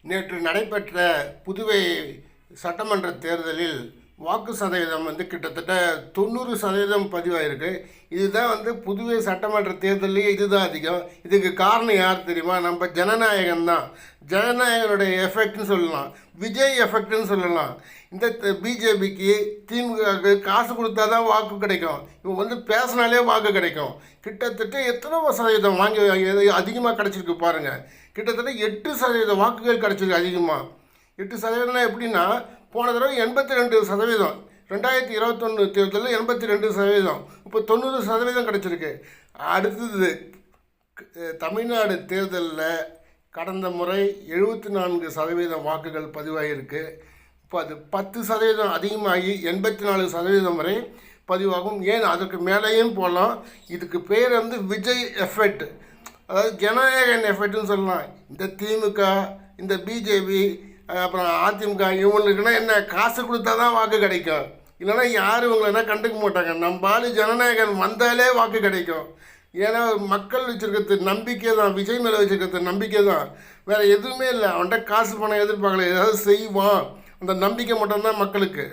நேற்று நடைபெற்ற புதுவை சட்டமன்ற தேர்தலில் வாக்கு சதவீதம் கிட்டத்தட்ட 90% பதிவாயிருக்கு. இதுதான் புதுவை சட்டமன்ற தேர்தலையே இதுதான் அதிகம். இதுக்கு காரணம் யார் தெரியுமா? நம்ம ஜனநாயகம் தான். ஜனநாயகனுடைய எஃபெக்ட்னு சொல்லலாம், விஜய் எஃபெக்ட்னு சொல்லலாம். இந்த பிஜேபிக்கு திமுகவுக்கு காசு கொடுத்தா தான் வாக்கு கிடைக்கும். இவங்க பேசினாலே வாக்கு கிடைக்கும். கிட்டத்தட்ட எத்தனை சதவீதம் வாங்கி அதிகமாக கிடச்சிருக்கு பாருங்கள். கிட்டத்தட்ட 8% வாக்குகள் கிடச்சிருக்கு அதிகமாக. 8% எப்படின்னா, போன தடவை 82%, 2021 தேர்தலில் 82%, இப்போ 90% கிடச்சிருக்கு. அடுத்தது தமிழ்நாடு தேர்தலில் கடந்த முறை 74% வாக்குகள் பதிவாகியிருக்கு. இப்போ அது 10% அதிகமாகி 84% வரை பதிவாகும். ஏன் அதற்கு மேலேயும் போகலாம். இதுக்கு பேர் விஜய் எஃபெக்ட், அதாவது ஜனநாயகன் எஃபெக்ட்னு சொல்லலாம். இந்த திமுக, இந்த பிஜேபி, அப்புறம் அதிமுக இவங்களுக்குன்னா என்ன, காசு கொடுத்தா தான் வாக்கு கிடைக்கும். இல்லைன்னா யாரும் இவங்கள கண்டுக்க மாட்டாங்க. நம்ம ஆளு ஜனநாயகன் வந்தாலே வாக்கு கிடைக்கும். ஏன்னா மக்கள் வச்சுருக்கிறது நம்பிக்கை தான், விஜய் மேலே வச்சுருக்கிறது நம்பிக்கை தான், வேறு எதுவுமே இல்லை. அவன்கிட்ட காசு பணம் எதிர்பார்க்கல, ஏதாவது செய்வான், அந்த நம்பிக்கை மட்டும்தான் மக்களுக்கு.